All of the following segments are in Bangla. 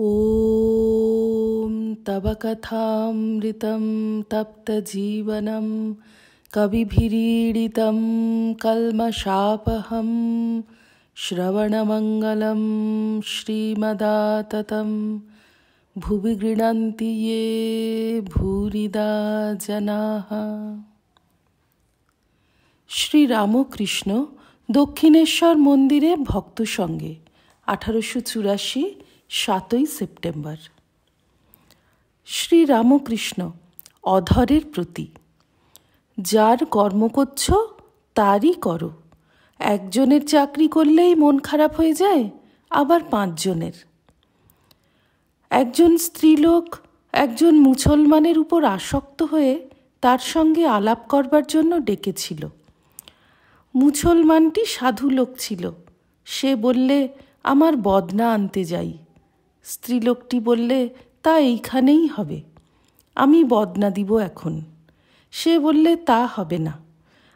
ॐ तव कथामृतं तप्तजीवनं कविभिरीडितं कल्मषापहं श्रवणमङ्गलं श्रीमदाततं भुवि गृह्णन्ति ये भूरिदा जनाः। শ্রীরামকৃষ্ণ দক্ষিণেশ্বর মন্দিরে ভক্ত সঙ্গে 1884 7ই সেপ্টেম্বর। শ্রীরামকৃষ্ণ অধরের প্রতি। যার কর্ম করছ তারই করো। একজনের চাকরি করলেই মন খারাপ হয়ে যায়, আবার 5 জনের। একজন স্ত্রীলোক একজন মুসলমানের উপর আসক্ত হয়ে তার সঙ্গে আলাপ করবার জন্য ডেকেছিল। মুসলমানটি সাধু লোক ছিল। সে বললে, আমার বদনা আনতে যাই। স্ত্রীলোকটি বললে, তা এইখানেই হবে, আমি বদনা দিব এখন। সে বললে, তা হবে না,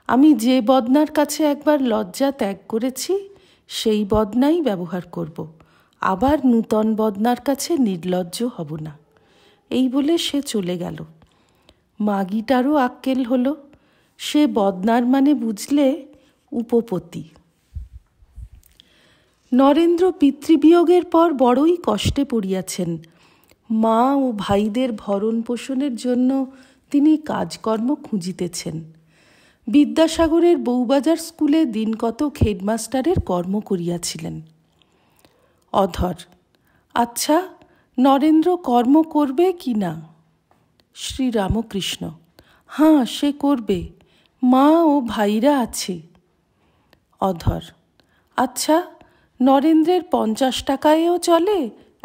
আমি যে বদনার কাছে একবার লজ্জা ত্যাগ করেছি সেই বদনাই ব্যবহার করব, আবার নূতন বদনার কাছে নির্লজ্জ হব না। এই বলে সে চলে গেল। মাগিটারও আক্কেল হলো। সে বদনার মানে বুঝলে উপপতি। নরেন্দ্র পিতৃবিয়োগের পর বড়ই কষ্টে পড়িয়াছেন। মা ও ভাইদের ভরণ পোষণের জন্য তিনি কাজকর্ম খুঁজিতেছেন। বিদ্যাসাগরের বউবাজার স্কুলে দিনকতক হেডমাস্টারের কর্ম করিয়াছিলেন। অধর: আচ্ছা, নরেন্দ্র কর্ম করবে কি না? শ্রীরামকৃষ্ণ: হাঁ, সে করবে, মা ও ভাইরা আছে। অধর: আচ্ছা, নরেন্দ্রের 50 টাকায়ও চলে,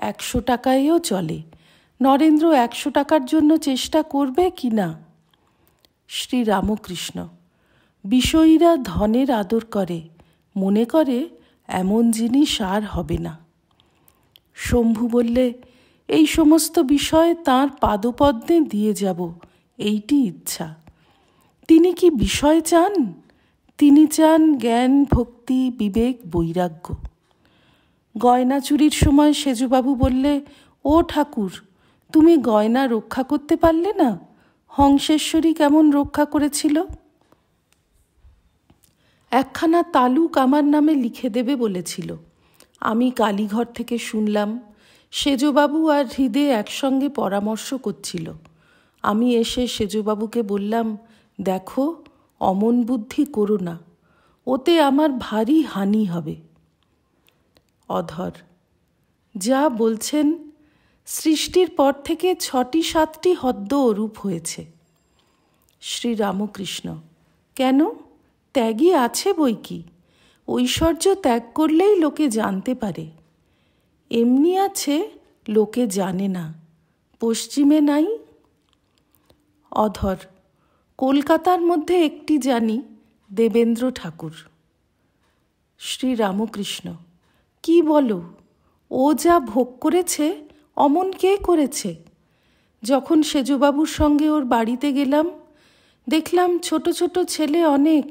100 টাকায়ও চলে। নরেন্দ্র 100 টাকার জন্য চেষ্টা করবে কি না? শ্রীরামকৃষ্ণ: বিষয়ীরা ধনের আদর করে, মনে করে এমন জিনিস আর হবে না। শম্ভু বললে, এই সমস্ত বিষয় তাঁর পাদপদ্মে দিয়ে যাব, এইটি ইচ্ছা। তিনি কি বিষয় চান? তিনি চান জ্ঞান, ভক্তি, বিবেক, বৈরাগ্য। গয়না চুরির সময় সেজুবাবু বললে, ও ঠাকুর, তুমি গয়না রক্ষা করতে পারলে না? হংসেশ্বরী কেমন রক্ষা করেছিল? একখানা তালুক আমার নামে লিখে দেবে বলেছিল। আমি কালীঘর থেকে শুনলাম। সেজবাবু আর হৃদে একসঙ্গে পরামর্শ করছিল। আমি এসে সেজবাবুকে বললাম, দেখো, অমন বুদ্ধি করো না, ওতে আমার ভারী হানি হবে। অধর: যা বলছেন, সৃষ্টির পর থেকে 6টি 7টি হদ্দ অরূপ হয়েছে। শ্রীরামকৃষ্ণ: কেন? ত্যাগী আছে বই কি। ঐশ্বর্য ত্যাগ করলেই লোকে জানতে পারে। এমনি আছে, লোকে জানে না। পশ্চিমে নাই? অধর: কলকাতার মধ্যে একটি জানি, দেবেন্দ্র ঠাকুর। শ্রীরামকৃষ্ণ: কি বলো? ও যা ভোগ করেছে অমন কে করেছে? যখন সেজুবাবুর সঙ্গে ওর বাড়িতে গেলাম, দেখলাম ছোট ছোট ছেলে অনেক।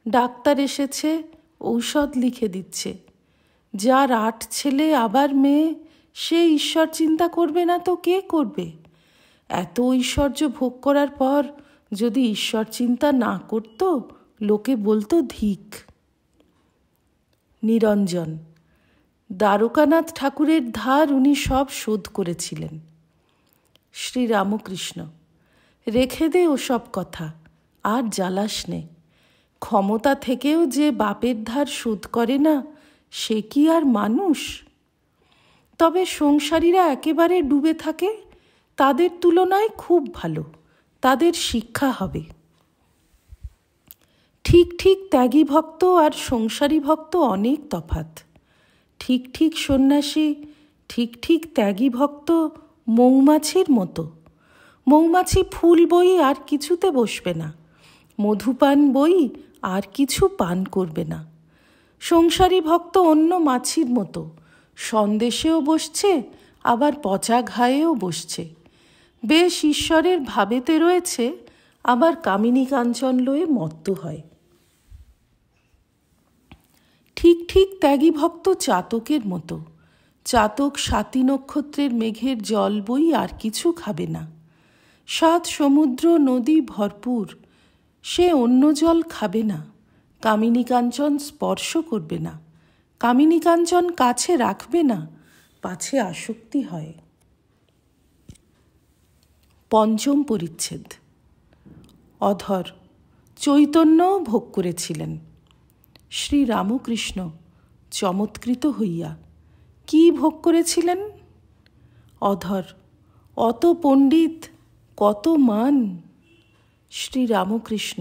ডাক্তার এসেছে, ঔষধ লিখে দিচ্ছে। যার 8 ছেলে আবার মেয়ে, সে ঈশ্বর চিন্তা করবে না তো কে করবে? এত ঐশ্বর্য ভোগ করার পর যদি ঈশ্বর চিন্তা না করত, লোকে বলতো ধিক। নিরঞ্জন: দ্বারকানাথ ঠাকুরের ধার উনি সব শোধ করেছিলেন। শ্রীরামকৃষ্ণ: রেখে দে ওসব কথা, আর জ্বালাস নে। ক্ষমতা থেকেও যে বাপের ধার শোধ করে না, সে কি আর মানুষ? তবে সংসারীরা একেবারে ডুবে থাকে, তাদের তুলনায় খুব ভালো, তাদের শিক্ষা হবে। ঠিক ঠিক ত্যাগী ভক্ত আর সংসারী ভক্ত অনেক তফাৎ। ঠিক ঠিক সন্ন্যাসী, ঠিক ঠিক ত্যাগী ভক্ত মৌমাছির মতো। মৌমাছি ফুল বই আর কিছুতে বসবে না, মধুপান বই আর কিছু পান করবে না। সংসারী ভক্ত অন্য মাছির মতো, সন্দেশেও বসছে, আবার পচা ঘায়েও বসছে। বেশ ঈশ্বরের ভাবেতে রয়েছে, আবার কামিনী কাঞ্চন লয়ে মত্ত হয়। ঠিক ঠিক ত্যাগী ভক্ত চাতকের মতো, চাতক স্বাতী নক্ষত্রের মেঘের জল বই আর কিছু খাবে না। 7 সমুদ্র নদী ভরপুর, সে অন্য জল খাবে না। কামিনী কাঞ্চন স্পর্শ করবে না, কামিনী কাঞ্চন কাছে রাখবে না, পাছে আসক্তি হয়। 5ম পরিচ্ছেদ। অধর চৈতন্যও ভোগ করেছিলেন। শ্রীরামকৃষ্ণ চমৎকৃত হইয়া কি ভোগ করেছিলেন? অধর অত পণ্ডিত, কত মান। শ্রীরামকৃষ্ণ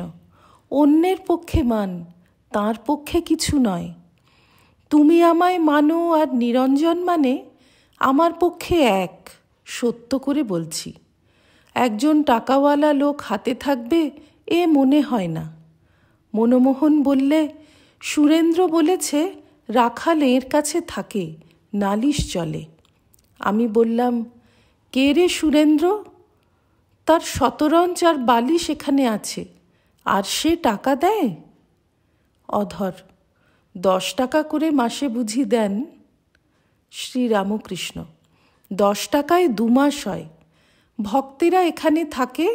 অন্যের পক্ষে মান, তাঁর পক্ষে কিছু নয়। তুমি আমায় মানো আর নিরঞ্জন মানে আমার পক্ষে এক, সত্য করে বলছি। একজন টাকাওয়ালা লোক হাতে থাকবে এ মনে হয় না। মনমোহন বললে, সুরেন্দ্র বলেছে রাখাল এর কাছে থাকে, নালিশ চলে। আমি বললাম, কে রে সুরেন্দ্র? তার শতরঞ্চ আর বালি সেখানে আছে, আর সে টাকা দেয়? অধর 10 টাকা করে মাসে বুঝি দেন? শ্রীরামকৃষ্ণ 10 টাকায় 2 মাস হয়। ভক্তেরা এখানে থাকে,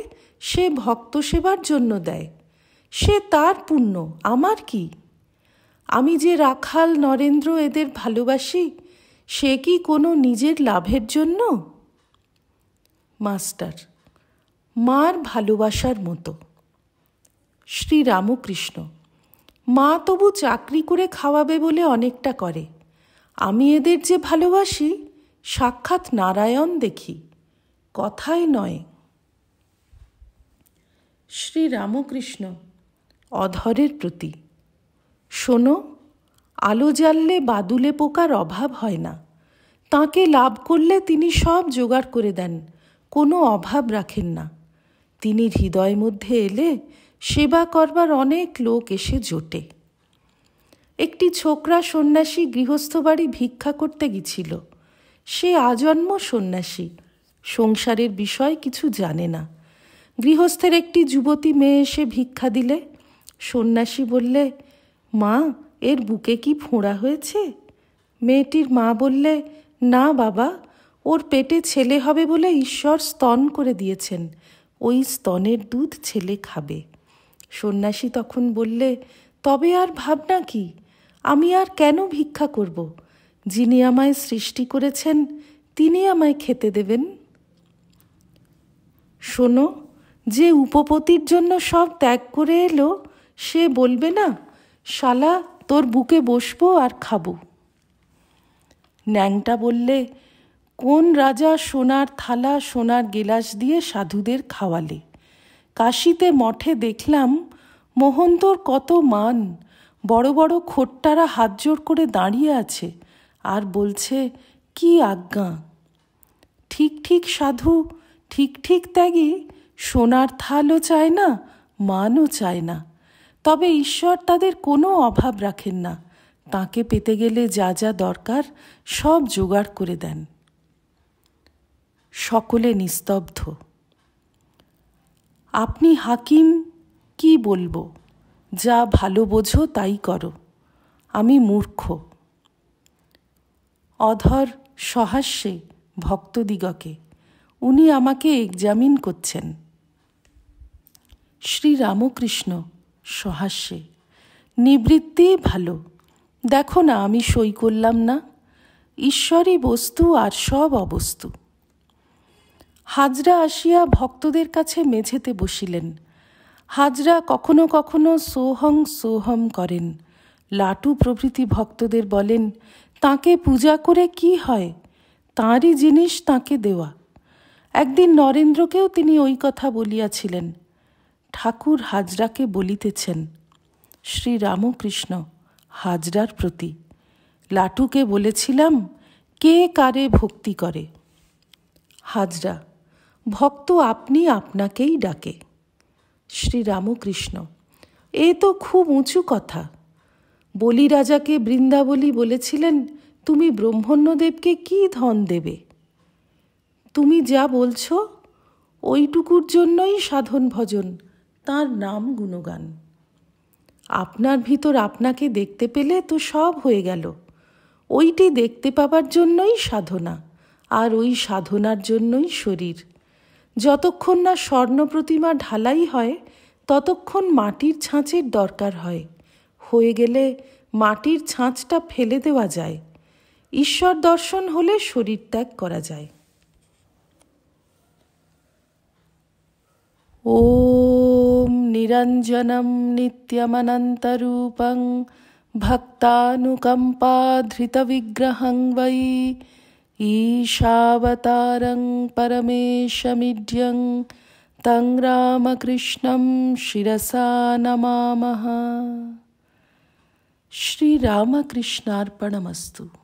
সে ভক্ত সেবার জন্য দেয়, সে তার পুণ্য, আমার কি? আমি যে রাখাল নরেন্দ্র এদের ভালোবাসি, সে কি কোনো নিজের লাভের জন্য? মাস্টার মার ভালোবাসার মতো। শ্রীরামকৃষ্ণ মা তবু চাকরি করে খাওয়াবে বলে অনেকটা করে। আমি এদের যে ভালোবাসি, সাক্ষাৎ নারায়ণ দেখি, কথায় নয়। শ্রীরামকৃষ্ণ অধরের প্রতি, শোনো, আলো জ্বাললে বাদুলে পোকার অভাব হয় না। তাঁকে লাভ করলে তিনি সব জোগাড় করে দেন, কোনো অভাব রাখেন না। তিনি হৃদয় মধ্যে এলে সেবা করবার অনেক লোক এসে জোটে। একটি ছোকরা সন্ন্যাসী গৃহস্থ বাড়ি ভিক্ষা করতে গেছিল। সে আজন্ম সন্ন্যাসী, সংসারের বিষয় কিছু জানে না। গৃহস্থের একটি যুবতী মেয়ে এসে ভিক্ষা দিলে। সন্ন্যাসী বললে, মা, এর বুকে কি ফোঁড়া হয়েছে? মেয়েটির মা বললে, না বাবা, ওর পেটে ছেলে হবে বলে ঈশ্বর স্তন করে দিয়েছেন, ওই স্তনের দুধ ছেলে খাবে। সন্ন্যাসী তখন বললে, তবে আর ভাবনা কি? আমি আর কেন ভিক্ষা করব? যিনি আমায় সৃষ্টি করেছেন তিনি আমায় খেতে দেবেন। শোনো, যে উপপতির জন্য সব ত্যাগ করে এলো, সে বলবে না, শালা তোর বুকে বসবো আর খাবো। ন্যাংটা বললে, কোন রাজা সোনার থালা সোনার গেলাস দিয়ে সাধুদের খাওয়ালে? কাশীতে মঠে দেখলাম, মোহন্তর কত মান, বড় বড় খোট্টারা হাত জোড় করে দাঁড়িয়ে আছে আর বলছে, কি আজ্ঞা। ঠিক ঠিক সাধু, ঠিক ঠিক ত্যাগী, সোনার থালও চায় না, মানও চায় না। তবে ঈশ্বর তাদের কোনো অভাব রাখেন না, তাকে পেতে গেলে যা যা দরকার সব জোগাড় করে দেন। সকলে নিস্তব্ধ। আপনি হাকিম, কি বলবো? যা ভালো বোঝো তাই করো, আমি মূর্খ। অধর সহাস্যে ভক্তদিগকে, উনি আমাকে এক্সামিন করছেন। শ্রীরামকৃষ্ণ সহাস্যে, নিবৃত্তি ভালো, দেখো না আমি সই করলাম না? ঈশ্বরই বস্তু আর সব অবস্তু। হাজরা আসিয়া ভক্তদের কাছে মেঝেতে বসিলেন। হাজরা কখনো কখনো সোহং সোহম করেন। লাটু প্রভৃতি ভক্তদের বলেন, তাঁকে পূজা করে কি হয়, তাঁরই জিনিস তাঁকে দেওয়া। একদিন নরেন্দ্রকেও তিনি ওই কথা বলিয়াছিলেন। ঠাকুর হাজরাকে বলিতেছেন, শ্রীরামকৃষ্ণ হাজরার প্রতি, লাটুকে বলেছিলাম, কে কারে ভক্তি করে? হাজরা, ভক্ত আপনি আপনাকেই ডাকে। শ্রীরামকৃষ্ণ, এ তো খুব উঁচু কথা। বলি রাজাকে বৃন্দাবলী বলেছিলেন, তুমি ব্রহ্মণ্যদেবকে কি ধন দেবে? তুমি যা বলছ ওইটুকুর জন্যই সাধন ভজন, তাঁর নাম গুণগান। আপনার ভিতর আপনাকে দেখতে পেলে তো সব হয়ে গেল। ওইটি দেখতে পাবার জন্যই সাধনা, আর ওই সাধনার জন্যই শরীর। যতক্ষণ না স্বর্ণ প্রতিমা ঢালাই হয় ততক্ষণ মাটির ছাঁচের দরকার হয়। হয়ে গেলে মাটির ছাঁচটা ফেলে দেওয়া যায়। ঈশ্বর দর্শন হলে শরীর ত্যাগ করা যায়। ওম নিরঞ্জনম নিত্যমনন্তরূপং ভক্তানুকম্পাধৃতবিগ্রহং বৈ ঈশাবতারং পরমেশমিড্যং তং রামকৃষ্ণং শিরসা নমামঃ। শ্রীরামকৃষ্ণার্পণমস্তু।